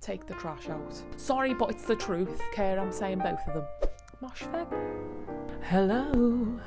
take the trash out. Sorry, but it's the truth. Care, I'm saying both of them. Mosh thing. Hello.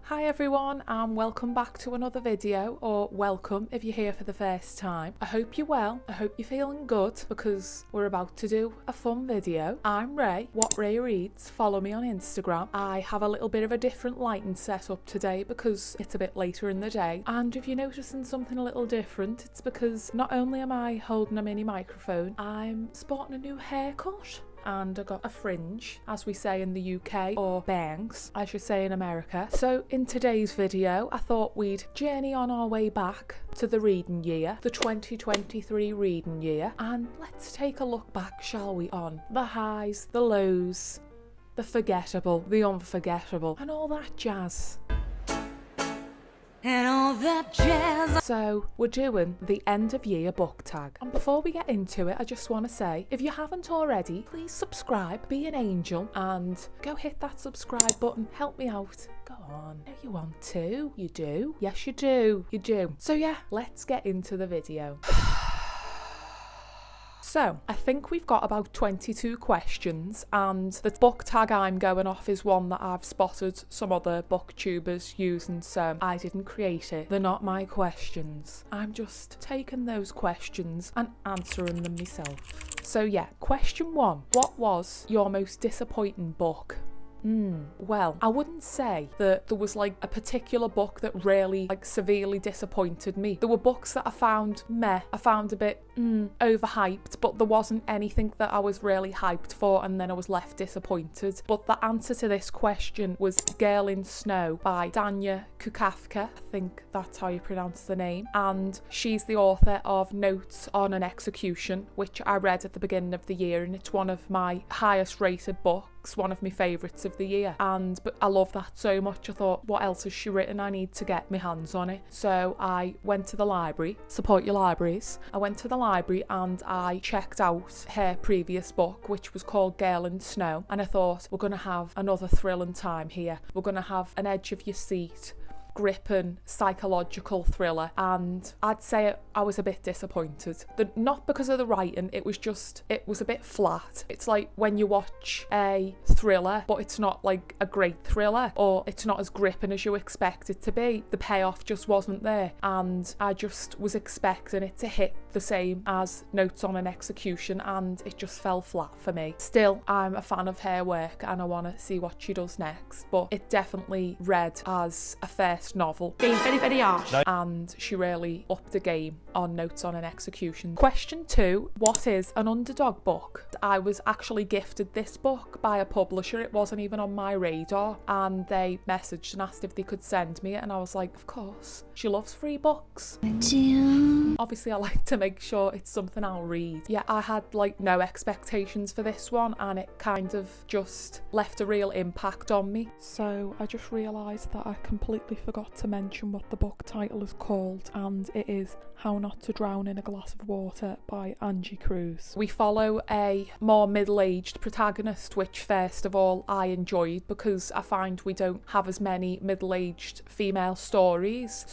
Hi everyone, and welcome back to another video, or welcome if you're here for the first time. I hope you're well, I hope you're feeling good, because we're about to do a fun video. I'm Ray, what Ray reads, follow me on Instagram. I have a little bit of a different lighting setup today because it's a bit later in the day, and if you're noticing something a little different, it's because not only am I holding a mini microphone, I'm sporting a new haircut. And I got a fringe, as we say in the UK, or bangs, I should say in America. So in today's video, I thought we'd journey on our way back to the reading year, the 2023 reading year, and let's take a look back, shall we, on the highs, the lows, the forgettable, the unforgettable, and all that jazz. And all that jazz. So we're doing the end of year book tag, and before we get into it, I just want to say, if you haven't already, please subscribe, be an angel, and go hit that subscribe button. Help me out. Go on. No, you want to. You do. Yes, you do. You do. So yeah, let's get into the video. So, I think we've got about 22 questions, and the book tag I'm going off is one that I've spotted some other booktubers using, so I didn't create it. They're not my questions. I'm just taking those questions and answering them myself. So yeah, question 1. What was your most disappointing book? Well, I wouldn't say that there was like a particular book that really severely disappointed me. There were books that I found meh, I found a bit overhyped, but there wasn't anything that I was really hyped for and then I was left disappointed. But the answer to this question was Girl in Snow by Dania Kukafka. I think that's how you pronounce the name. And she's the author of Notes on an Execution, which I read at the beginning of the year, and it's one of my highest rated books, one of my favourites of the year, but I love that so much. I thought, what else has she written? I need to get my hands on it. So I went to the library. Support your libraries. I went to the library and I checked out her previous book, which was called Girl in Snow, and I thought, we're going to have another thrilling time here. We're going to have an edge of your seat, gripping psychological thriller, and I'd say I was a bit disappointed. Not because of the writing, it was a bit flat. It's like when you watch a thriller but it's not like a great thriller, or it's not as gripping as you expect it to be. The payoff just wasn't there, and I just was expecting it to hit the same as Notes on an Execution, and it just fell flat for me. Still, I'm a fan of her work and I want to see what she does next, but it definitely read as a first novel. Very, very harsh. And she really upped the game on Notes on an Execution. Question 2. What is an Underdog book? I was actually gifted this book by a publisher. It wasn't even on my radar, and they messaged and asked if they could send me it, and I was like, of course. She loves free books. Obviously, I like to make sure it's something I'll read. Yeah, I had no expectations for this one, and it kind of just left a real impact on me. So I just realised that I completely forgot to mention what the book title is called, and it is How Not to Drown in a Glass of Water by Angie Cruz. We follow a more middle-aged protagonist, which first of all I enjoyed, because I find we don't have as many middle-aged female stories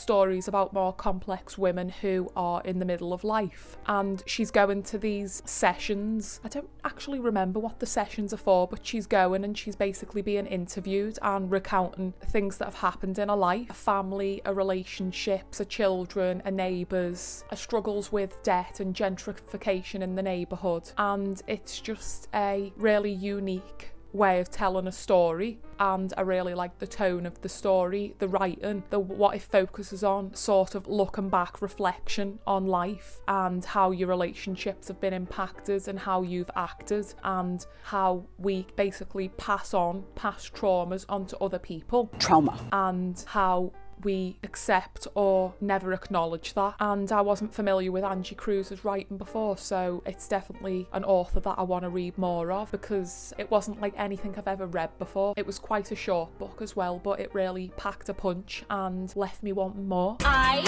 about more complex women who are in the middle of life. And she's going to these sessions. I don't actually remember what the sessions are for, but she's going and she's basically being interviewed and recounting things that have happened in her life: a family, a relationships, her children, her neighbours, her struggles with debt and gentrification in the neighbourhood. And it's just a really unique way of telling a story, and I really like the tone of the story, the writing, what it focuses on, sort of looking back, reflection on life and how your relationships have been impacted and how you've acted, and how we basically pass on past traumas onto other people. Trauma. And how we accept or never acknowledge that. And I wasn't familiar with Angie Cruz's writing before, so it's definitely an author that I want to read more of, because it wasn't like anything I've ever read before. It was quite a short book as well, but it really packed a punch and left me wanting more. I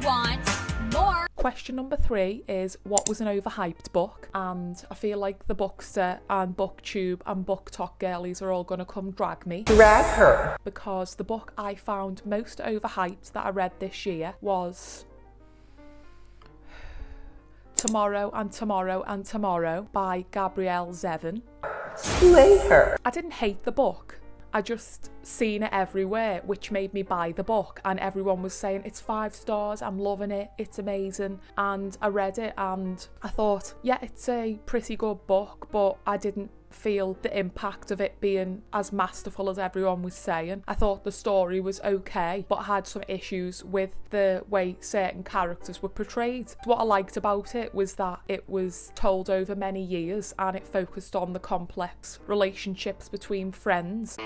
want more. Question number 3 is, what was an overhyped book? And I feel like the Bookster and Booktube and BookTok girlies are all going to come drag me. Drag her. Because the book I found most overhyped that I read this year was Tomorrow and Tomorrow and Tomorrow by Gabrielle Zevin. Slay her. I didn't hate the book. I just seen it everywhere, which made me buy the book, and everyone was saying it's 5 stars, I'm loving it, it's amazing. And I read it and I thought, yeah, it's a pretty good book, but I didn't feel the impact of it being as masterful as everyone was saying. I thought the story was okay, but I had some issues with the way certain characters were portrayed. What I liked about it was that it was told over many years and it focused on the complex relationships between friends,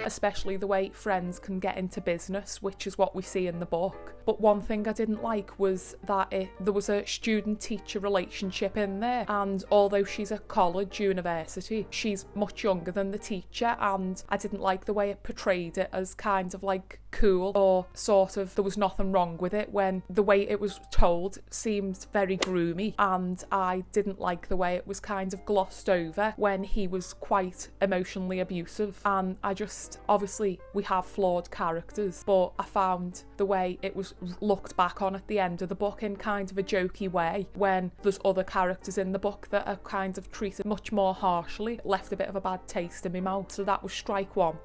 especially the way friends can get into business, which is what we see in the book. But one thing I didn't like was that there was a student-teacher relationship in there, and although she's at college, university, she's much younger than the teacher, and I didn't like the way it portrayed it as kind of like cool, or sort of there was nothing wrong with it, when the way it was told seemed very groomy, and I didn't like the way it was kind of glossed over when he was quite emotionally abusive. And I just, obviously we have flawed characters, but I found the way it was looked back on at the end of the book in kind of a jokey way, when there's other characters in the book that are kind of treated much more harshly, it left a bit of a bad taste in my mouth. So that was strike one.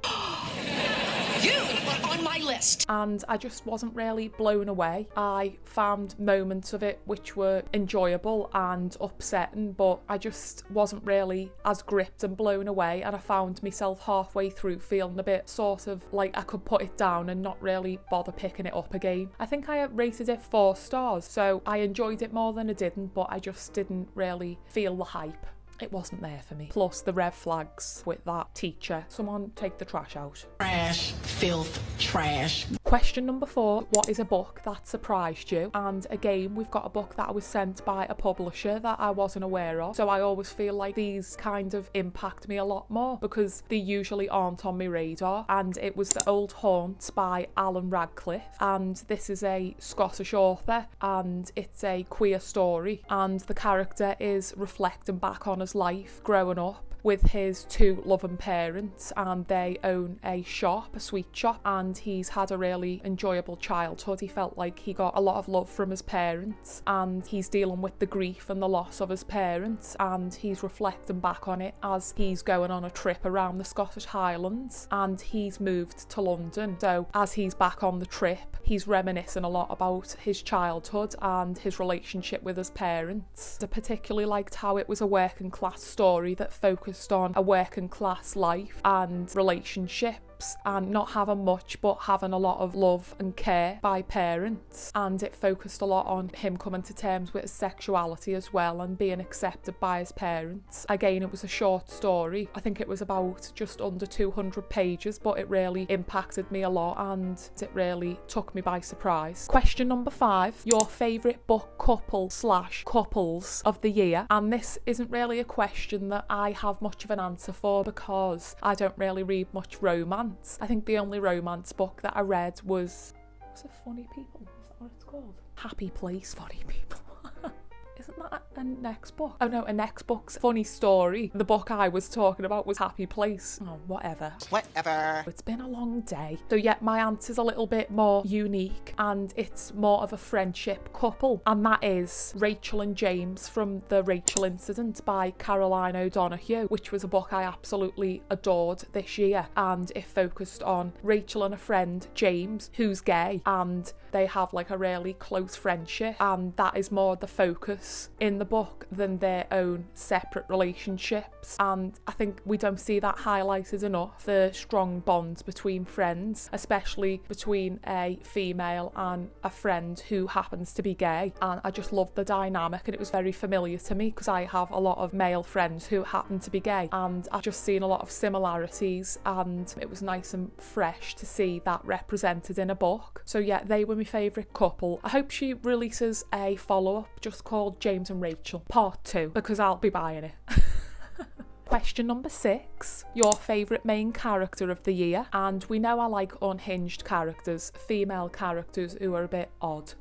You were on my list. And I just wasn't really blown away. I found moments of it which were enjoyable and upsetting, but I just wasn't really as gripped and blown away, and I found myself halfway through feeling a bit sort of like I could put it down and not really bother picking it up again. I think I rated it 4 stars, so I enjoyed it more than I didn't, but I just didn't really feel the hype. It wasn't there for me. Plus the red flags with that teacher. Someone take the trash out. Trash, filth, trash. Question number 4. What is a book that surprised you? And again, we've got a book that I was sent by a publisher that I wasn't aware of. So I always feel like these kind of impact me a lot more because they usually aren't on my radar. And it was The Old Haunts by Alan Radcliffe. And this is a Scottish author, and it's a queer story. And the character is reflecting back on his life growing up with his 2 loving parents, and they own a shop, a sweet shop, and he's had a really enjoyable childhood. He felt like he got a lot of love from his parents, and he's dealing with the grief and the loss of his parents, and he's reflecting back on it as he's going on a trip around the Scottish Highlands, and he's moved to London. So as he's back on the trip, he's reminiscing a lot about his childhood and his relationship with his parents. I particularly liked how it was a working class story that focused on a working class life and relationships, and not having much but having a lot of love and care by parents, and it focused a lot on him coming to terms with his sexuality as well and being accepted by his parents. Again, it was a short story. I think it was about just under 200 pages, but it really impacted me a lot and it really took me by surprise. Question number 5. Your favourite book couple/couples of the year. And this isn't really a question that I have much of an answer for because I don't really read much romance. I think the only romance book that I read was it Funny People? Is that what it's called? Happy Place, Funny People. Isn't that a next book? Oh no, a next book's Funny Story. The book I was talking about was Happy Place. Oh, whatever. It's been a long day. So yeah, my answer's a little bit more unique, and it's more of a friendship couple, and that is Rachel and James from The Rachel Incident by Caroline O'Donoghue, which was a book I absolutely adored this year, and it focused on Rachel and a friend, James, who's gay, and they have like a really close friendship, and that is more the focus in the book than their own separate relationships. And I think we don't see that highlighted enough, the strong bonds between friends, especially between a female and a friend who happens to be gay. And I just loved the dynamic, and it was very familiar to me because I have a lot of male friends who happen to be gay, and I've just seen a lot of similarities, and it was nice and fresh to see that represented in a book. So yeah, they were my favourite couple. I hope she releases a follow-up just called James and Rachel Part 2, because I'll be buying it. Question number 6. Your favourite main character of the year. And we know I like unhinged characters, female characters who are a bit odd.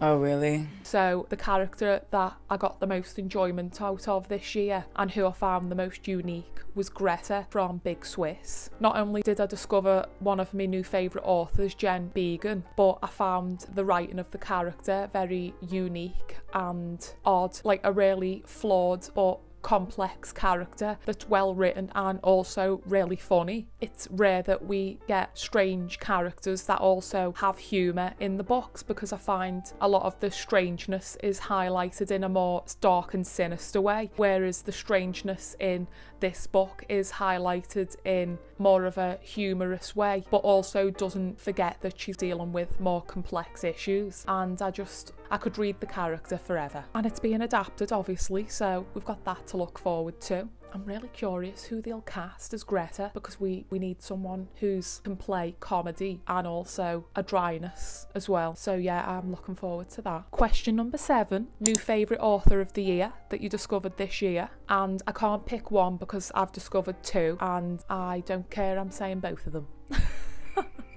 Oh, really? So the character that I got the most enjoyment out of this year and who I found the most unique was Greta from Big Swiss. Not only did I discover one of my new favourite authors, Jen Began, but I found the writing of the character very unique and odd, like a really flawed but complex character that's well written and also really funny. It's rare that we get strange characters that also have humour in the books, because I find a lot of the strangeness is highlighted in a more dark and sinister way, whereas the strangeness in this book is highlighted in more of a humorous way, but also doesn't forget that she's dealing with more complex issues. And I could read the character forever. And it's being adapted, obviously, so we've got that to look forward to. I'm really curious who they'll cast as Greta, because we need someone who can play comedy and also a dryness as well. So yeah, I'm looking forward to that. Question number 7, new favourite author of the year that you discovered this year. And I can't pick one because I've discovered 2 and I don't care, I'm saying both of them.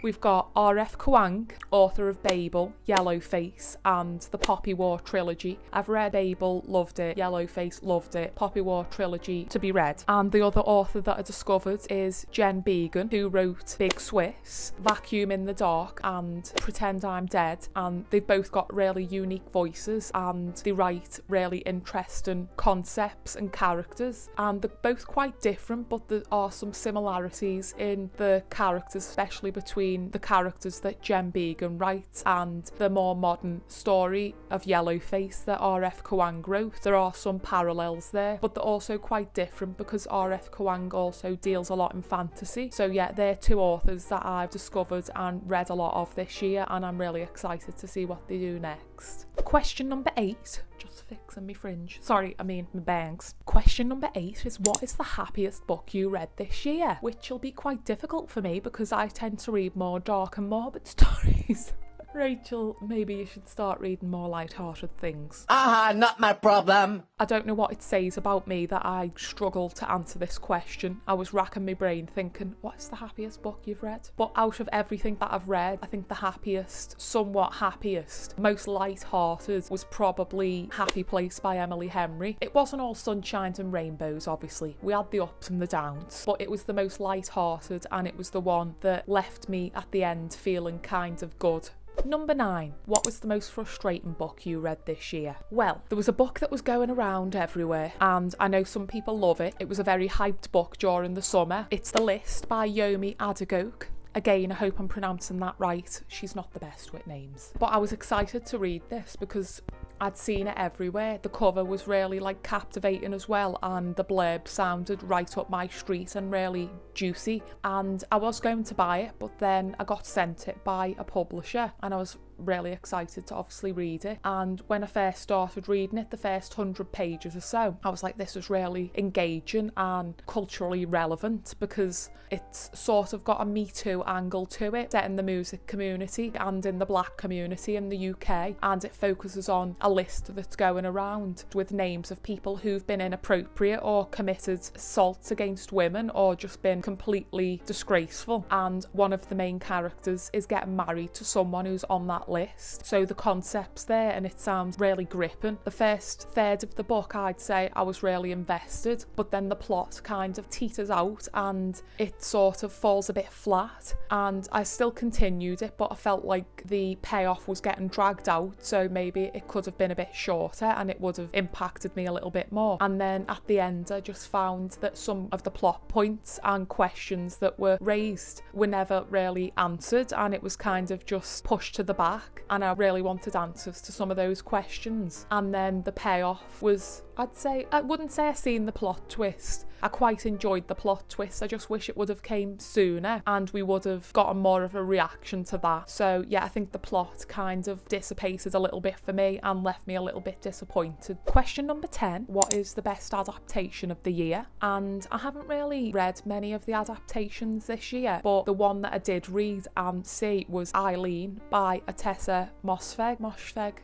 We've got R.F. Kuang, author of Babel, Yellowface and the Poppy War trilogy. I've read Babel, loved it. Yellowface, loved it. Poppy War trilogy to be read. And the other author that I discovered is Jen Began, who wrote Big Swiss, Vacuum in the Dark and Pretend I'm Dead. And they've both got really unique voices and they write really interesting concepts and characters. And they're both quite different, but there are some similarities in the characters, especially between the characters that Jen Began writes and the more modern story of Yellowface that R.F. Kuang wrote. There are some parallels there, but they're also quite different because R.F. Kuang also deals a lot in fantasy. So yeah, they're 2 authors that I've discovered and read a lot of this year, and I'm really excited to see what they do next. Question number 8, just fixing my fringe. Sorry, I mean my bangs. Question number 8 is, what is the happiest book you read this year? Which will be quite difficult for me because I tend to read more dark and morbid stories. Rachel, maybe you should start reading more light-hearted things. Not my problem. I don't know what it says about me that I struggle to answer this question. I was racking my brain thinking, what is the happiest book you've read? But out of everything that I've read, I think the somewhat happiest, most light-hearted was probably Happy Place by Emily Henry. It wasn't all sunshines and rainbows, obviously. We had the ups and the downs, but it was the most light-hearted and it was the one that left me at the end feeling kind of good. Number 9, what was the most frustrating book you read this year? Well, there was a book that was going around everywhere and I know some people love it. It was a very hyped book during the summer. It's The List by Yomi Adegoke. Again, I hope I'm pronouncing that right. She's not the best with names. But I was excited to read this because I'd seen it everywhere. The cover was really captivating as well, and the blurb sounded right up my street and really juicy. And I was going to buy it, but then I got sent it by a publisher and I was really excited to obviously read it. And when I first started reading it, the first 100 pages or so, I was like, this is really engaging and culturally relevant because it's sort of got a Me Too angle to it, set in the music community and in the black community in the UK, and it focuses on a list that's going around with names of people who've been inappropriate or committed assaults against women or just been completely disgraceful, and one of the main characters is getting married to someone who's on that list. So the concept's there and it sounds really gripping. The first third of the book, I'd say I was really invested, but then the plot kind of teeters out and it sort of falls a bit flat, and I still continued it, but I felt like the payoff was getting dragged out, so maybe it could have been a bit shorter and it would have impacted me a little bit more. And then at the end I just found that some of the plot points and questions that were raised were never really answered, and it was kind of just pushed to the back, and I really wanted answers to some of those questions. And then the payoff was, I wouldn't say I've seen the plot twist. I quite enjoyed the plot twist. I just wish it would have came sooner and we would have gotten more of a reaction to that. So yeah, I think the plot kind of dissipated a little bit for me and left me a little bit disappointed. Question number 10, what is the best adaptation of the year? And I haven't really read many of the adaptations this year, but the one that I did read and see was Eileen by Atessa Mosfegh.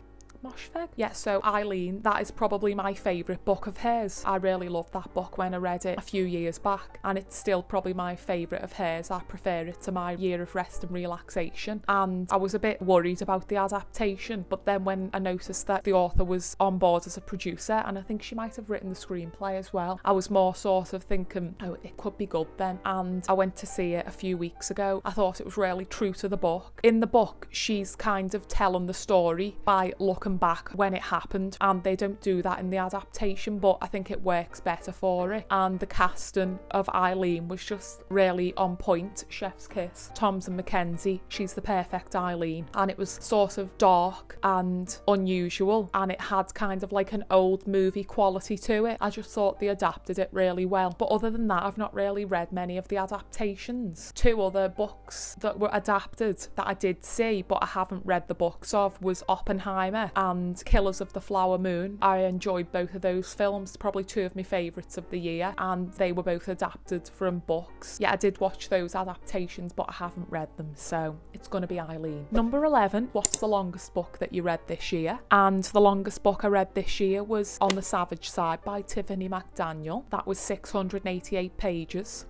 Moshfegh? Yeah, so Eileen, that is probably my favourite book of hers. I really loved that book when I read it a few years back, and it's still probably my favourite of hers. I prefer it to My Year of Rest and Relaxation, and I was a bit worried about the adaptation, but then when I noticed that the author was on board as a producer, and I think she might have written the screenplay as well, I was more sort of thinking, oh, it could be good then. And I went to see it a few weeks ago. I thought it was really true to the book. In the book, she's kind of telling the story by looking back when it happened, and they don't do that in the adaptation, but I think it works better for it. And the casting of Eileen was just really on point. Chef's kiss. Thompson Mackenzie, she's the perfect Eileen, and it was sort of dark and unusual, and it had kind of like an old movie quality to it. I just thought they adapted it really well. But other than that, I've not really read many of the adaptations. Two other books that were adapted that I did see but I haven't read the books of was Oppenheimer and Killers of the Flower Moon. I enjoyed both of those films, probably two of my favourites of the year, and they were both adapted from books. Yeah, I did watch those adaptations but I haven't read them, so it's going to be Eileen. Number 11, what's the longest book that you read this year? And the longest book I read this year was On the Savage Side by Tiffany McDaniel. That was 688 pages.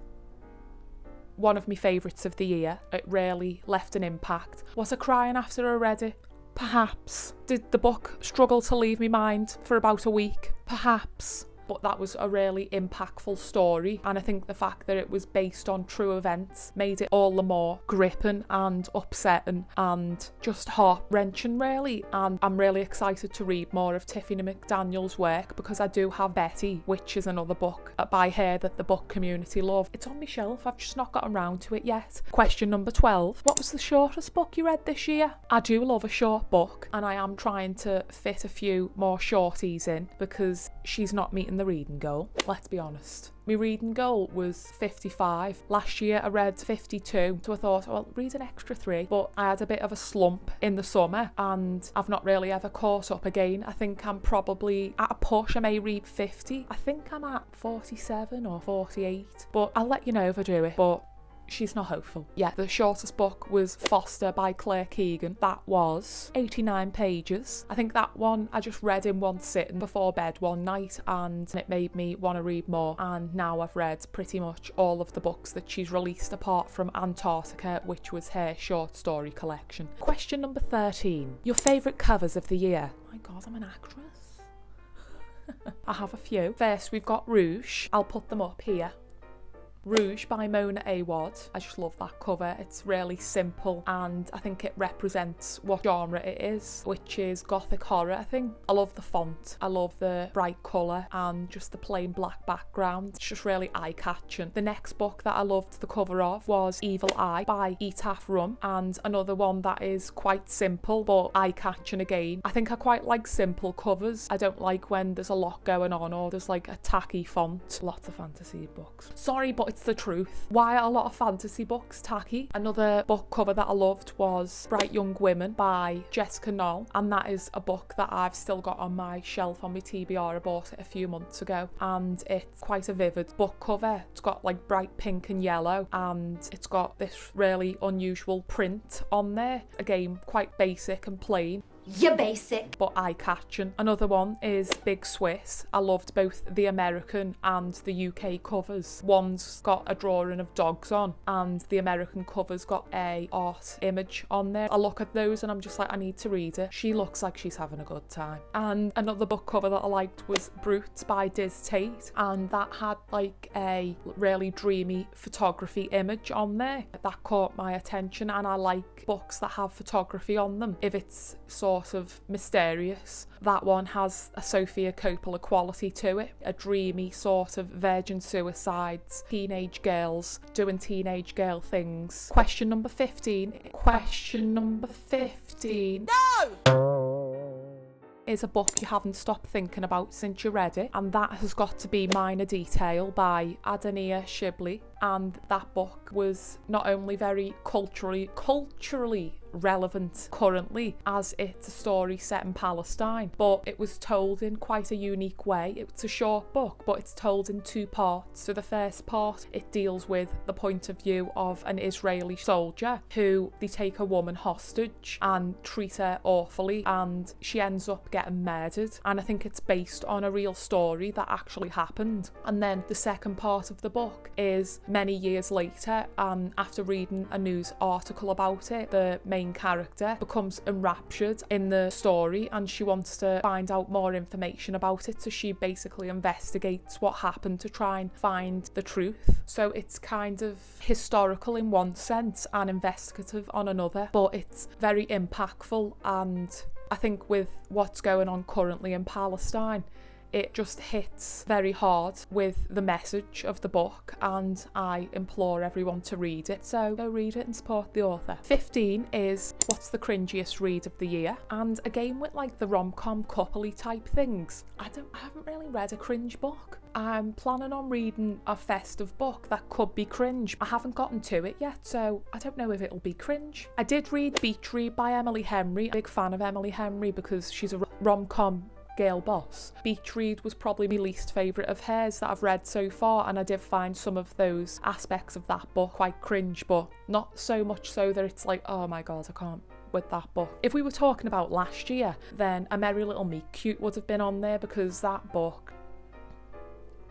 One of my favourites of the year. It really left an impact. Was I crying after I read it? Perhaps. Did the book struggle to leave my mind for about a week? Perhaps. But that was a really impactful story, and I think the fact that it was based on true events made it all the more gripping and upsetting and just heart-wrenching, really. And I'm really excited to read more of Tiffany McDaniel's work, because I do have Betty, which is another book by her that the book community love. It's on my shelf, I've just not gotten around to it yet. Question number 12, what was the shortest book you read this year? I do love a short book, and I am trying to fit a few more shorties in, because she's not meeting the reading goal, let's be honest. My reading goal was 55. Last year I read 52, so I thought, well, read an extra 3, but I had a bit of a slump in the summer and I've not really ever caught up again. I think I'm probably at a push, I may read 50. I think I'm at 47 or 48, but I'll let you know if I do it. But she's not hopeful. Yeah, the shortest book was Foster by Claire Keegan. That was 89 pages. I think that one I just read in one sitting before bed one night, and it made me want to read more. And now I've read pretty much all of the books that she's released apart from Antarctica, which was her short story collection. Question number 13. Your favourite covers of the year? Oh my god, I'm an actress. I have a few. First, we've got Rouge. I'll put them up here. Rouge by Mona Awad. I just love that cover. It's really simple and I think it represents what genre it is, which is gothic horror, I think. I love the font. I love the bright colour and just the plain black background. It's just really eye-catching. The next book that I loved the cover of was Evil Eye by Etaf Rum, and another one that is quite simple but eye-catching again. I think I quite like simple covers. I don't like when there's a lot going on or there's like a tacky font. Lots of fantasy books. Sorry, but it's the truth. Why are a lot of fantasy books tacky? Another book cover that I loved was Bright Young Women by Jessica Knoll, and that is a book that I've still got on my shelf on my TBR. I bought it a few months ago, and it's quite a vivid book cover. It's got like bright pink and yellow, and it's got this really unusual print on there. Again, quite basic and plain. You're basic. But eye-catching. Another one is Big Swiss. I loved both the American and the UK covers. One's got a drawing of dogs on and the American cover's got a art image on there. I look at those and I'm just like, I need to read it. She looks like she's having a good time. And another book cover that I liked was Brutes by Diz Tate, and that had like a really dreamy photography image on there. That caught my attention, and I like books that have photography on them if it's sort of mysterious. That one has a Sofia Coppola quality to it, a dreamy sort of virgin suicides, teenage girls doing teenage girl things. Question number 15. Question number 15. No! Is a book you haven't stopped thinking about since you read it, and that has got to be Minor Detail by Adania Shibli. And that book was not only very culturally relevant currently as it's a story set in Palestine, but it was told in quite a unique way. It's a short book, but it's told in two parts. So the first part, it deals with the point of view of an Israeli soldier who they take a woman hostage and treat her awfully, and she ends up getting murdered. And I think it's based on a real story that actually happened. And then the second part of the book is many years later, and after reading a news article about it, the main character becomes enraptured in the story and she wants to find out more information about it. So she basically investigates what happened to try and find the truth. So it's kind of historical in one sense and investigative on another, but it's very impactful. And I think with what's going on currently in Palestine, it just hits very hard with the message of the book, and I implore everyone to read it. So go read it and support the author. 15 is what's the cringiest read of the year? And again, with like the rom-com coupley type things, I haven't really read a cringe book. I'm planning on reading a festive book that could be cringe. I haven't gotten to it yet, so I don't know if it'll be cringe. I did read Beach Read by Emily Henry. Big fan of Emily Henry because she's a rom-com girl boss. Beach Read was probably my least favourite of hers that I've read so far, and I did find some of those aspects of that book quite cringe, but not so much so that it's like, oh my god, I can't with that book. If we were talking about last year, then A Merry Little Meet Cute would have been on there, because that book,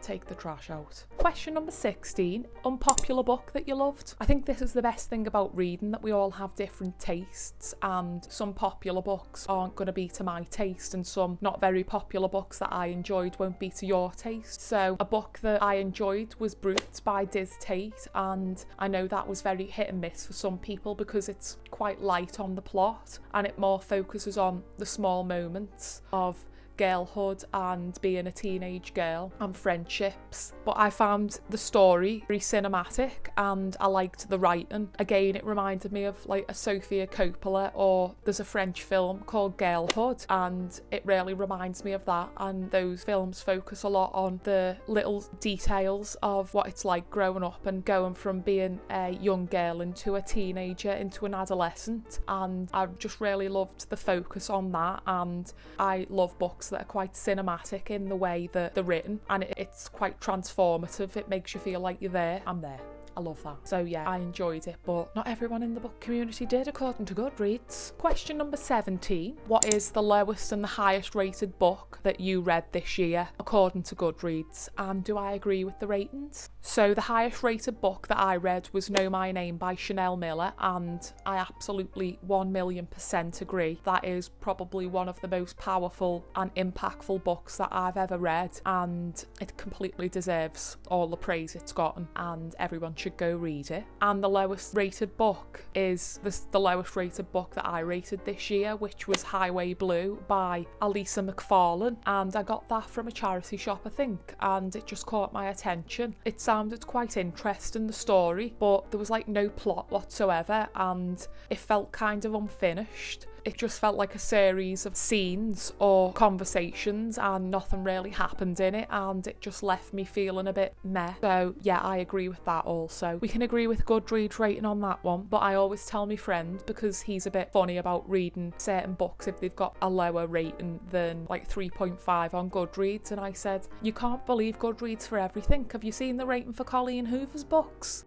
take the trash out. Question number 16, unpopular book that you loved. I think this is the best thing about reading, that we all have different tastes, and some popular books aren't going to be to my taste, and some not very popular books that I enjoyed won't be to your taste. So a book that I enjoyed was Brutes by Diz Tate, and I know that was very hit and miss for some people because it's quite light on the plot and it more focuses on the small moments of girlhood and being a teenage girl and friendships, but I found the story very cinematic and I liked the writing. Again, it reminded me of like a Sofia Coppola, or there's a French film called Girlhood and it really reminds me of that, and those films focus a lot on the little details of what it's like growing up and going from being a young girl into a teenager into an adolescent, and I just really loved the focus on that. And I love books that are quite cinematic in the way that they're written, and it's quite transformative. It makes you feel like you're there. I'm there. I love that. So yeah, I enjoyed it, but not everyone in the book community did, according to Goodreads. Question number 17. What is the lowest and the highest rated book that you read this year, according to Goodreads? And do I agree with the ratings? So the highest rated book that I read was Know My Name by Chanel Miller, and I absolutely 1,000,000% agree. That is probably one of the most powerful and impactful books that I've ever read, and it completely deserves all the praise it's gotten, and everyone should go read it. And the lowest rated book is the lowest rated book that I rated this year, which was Highway Blue by Alisa McFarlane, and I got that from a charity shop, I think, and it just caught my attention. It sounded quite interesting, the story, but there was like no plot whatsoever and it felt kind of unfinished. It just felt like a series of scenes or conversations and nothing really happened in it, and it just left me feeling a bit meh. So yeah, I agree with that also. We can agree with Goodreads rating on that one, but I always tell my friend, because he's a bit funny about reading certain books if they've got a lower rating than like 3.5 on Goodreads, and I said, you can't believe Goodreads for everything. Have you seen the rating for Colleen Hoover's books?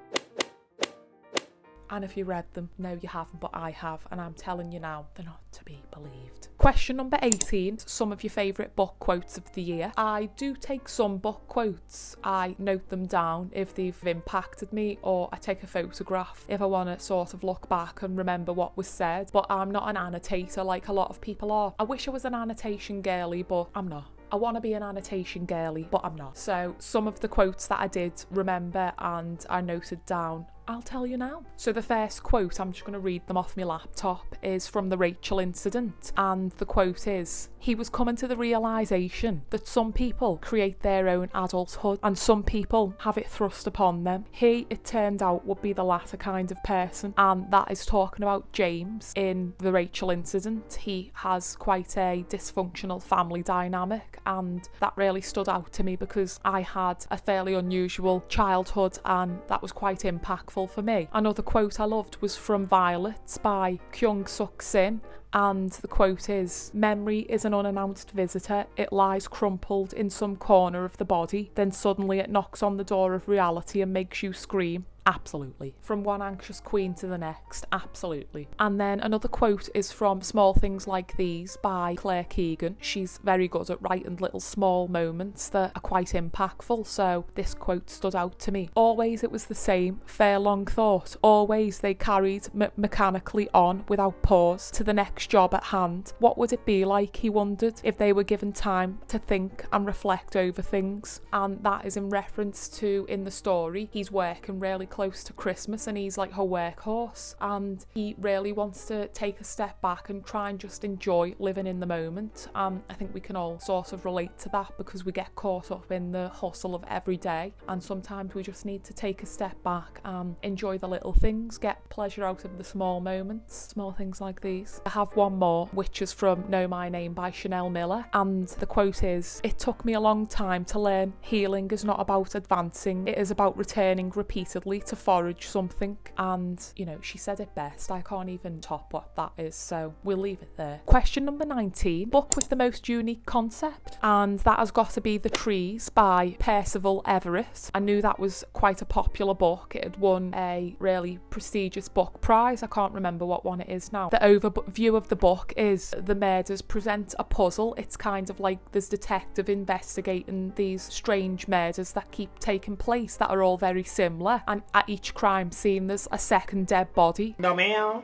And if you read them, no you haven't, but I have, and I'm telling you now, they're not to be believed. Question number 18, some of your favourite book quotes of the year. I do take some book quotes, I note them down if they've impacted me, or I take a photograph if I want to sort of look back and remember what was said, but I'm not an annotator like a lot of people are. I wish I was an annotation girly, but I'm not. I want to be an annotation girly, but I'm not. So some of the quotes that I did remember and I noted down, I'll tell you now. So the first quote, I'm just going to read them off my laptop, is from the Rachel incident, and the quote is, he was coming to the realisation that some people create their own adulthood and some people have it thrust upon them. He, it turned out, would be the latter kind of person, and that is talking about James in the Rachel incident. He has quite a dysfunctional family dynamic, and that really stood out to me because I had a fairly unusual childhood and that was quite impactful impactful for me. Another quote I loved was from Violets by Kyung-suk Sin. And the quote is, "Memory is an unannounced visitor. It lies crumpled in some corner of the body. Then suddenly it knocks on the door of reality and makes you scream." Absolutely. From one anxious queen to the next, absolutely. And then another quote is from Small Things Like These by Claire Keegan. She's very good at writing little small moments that are quite impactful, so this quote stood out to me. "Always it was the same, fair long thought. Always they carried mechanically on without pause to the next job at hand. What would it be like, he wondered, if they were given time to think and reflect over things?" And that is in reference to, in the story, he's working really close to Christmas and he's like her workhorse, and he really wants to take a step back and try and just enjoy living in the moment. I think we can all sort of relate to that because we get caught up in the hustle of every day, and sometimes we just need to take a step back and enjoy the little things, get pleasure out of the small moments, small things like these. I have one more, which is from Know My Name by Chanel Miller, and the quote is, "It took me a long time to learn healing is not about advancing, it is about returning repeatedly to forage something." And you know, she said it best. I can't even top what that is, so we'll leave it there. Question number 19, book with the most unique concept, and that has got to be The Trees by Percival Everett. I knew that was quite a popular book. It had won a really prestigious book prize. I can't remember what one it is now. The overview of the book is the murders present a puzzle. It's kind of like this detective investigating these strange murders that keep taking place that are all very similar, and at each crime scene there's a second dead body. No ma'am.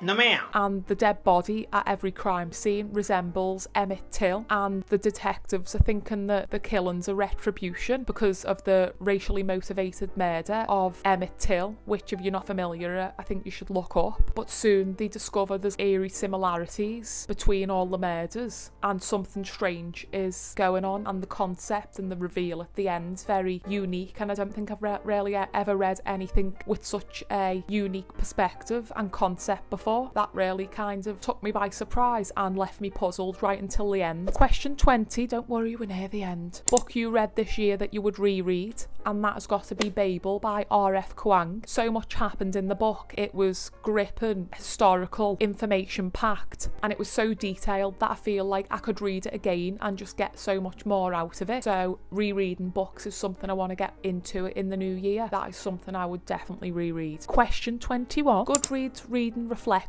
No ma'am. And the dead body at every crime scene resembles Emmett Till, and the detectives are thinking that the killings are retribution because of the racially motivated murder of Emmett Till, which if you're not familiar, I think you should look up. But soon they discover there's eerie similarities between all the murders and something strange is going on, and the concept and the reveal at the end is very unique, and I don't think I've really ever read anything with such a unique perspective and concept before. That really kind of took me by surprise and left me puzzled right until the end. Question 20, don't worry, we're near the end. Book you read this year that you would reread, and that has got to be Babel by R.F. Kuang. So much happened in the book. It was gripping, historical, information packed, and it was so detailed that I feel like I could read it again and just get so much more out of it. So rereading books is something I want to get into in the new year. That is something I would definitely reread. Question 21, Goodreads reading reflection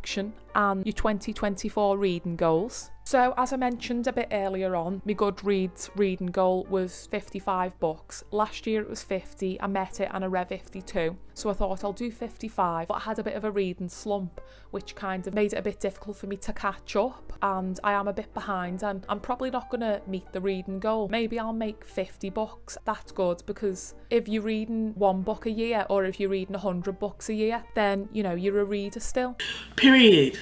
and your 2024 reading goals. So as I mentioned a bit earlier on, my Goodreads reading goal was 55 books. Last year it was 50, I met it and I read 52. So I thought I'll do 55, but I had a bit of a reading slump, which kind of made it a bit difficult for me to catch up, and I am a bit behind, and I'm probably not going to meet the reading goal. Maybe I'll make 50 books. That's good, because if you're reading one book a year, or if you're reading 100 books a year, then, you know, you're a reader still. Period.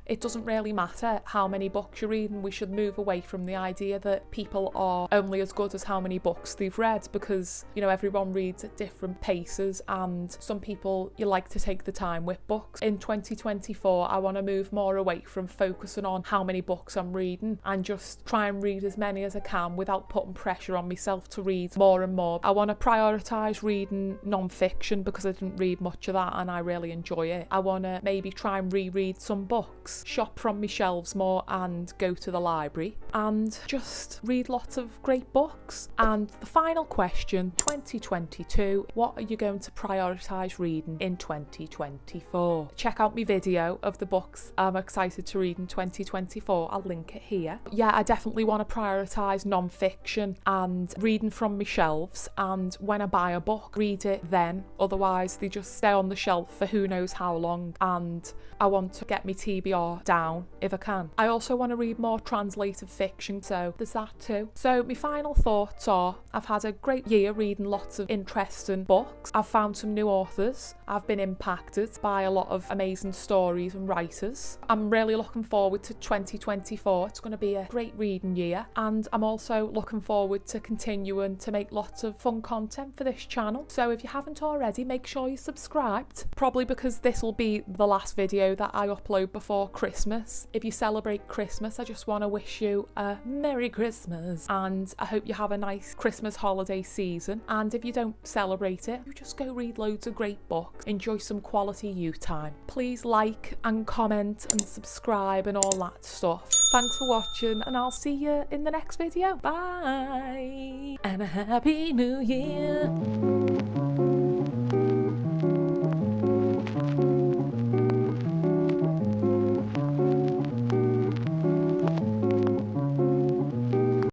It doesn't really matter how many books you're reading. We should move away from the idea that people are only as good as how many books they've read, because, you know, everyone reads at different paces, and some people, you like to take the time with books. In 2024, I want to move more away from focusing on how many books I'm reading and just try and read as many as I can without putting pressure on myself to read more and more. I want to prioritise reading non-fiction because I didn't read much of that and I really enjoy it. I want to maybe try and reread some books, shop from my shelves more and go to the library and just read lots of great books. And the final question, 2022, what are you going to prioritise reading in 2024? Check out my video of the books I'm excited to read in 2024. I'll link it here. Yeah, I definitely want to prioritise non-fiction and reading from my shelves, and when I buy a book, read it then. Otherwise they just stay on the shelf for who knows how long, and I want to get my TBR down if I can. I also want to read more translated fiction, so there's that too. So my final thoughts are, I've had a great year reading lots of interesting books. I've found some new authors. I've been impacted by a lot of amazing stories and writers. I'm really looking forward to 2024. It's going to be a great reading year, and I'm also looking forward to continuing to make lots of fun content for this channel. So if you haven't already, make sure you're subscribed, probably because this will be the last video that I upload before Christmas. If you celebrate Christmas, I just want to wish you a Merry Christmas, and I hope you have a nice Christmas holiday season. And if you don't celebrate it, you just go read loads of great books, enjoy some quality you time. Please like and comment and subscribe and all that stuff. Thanks for watching, and I'll see you in the next video. Bye, and a happy new year.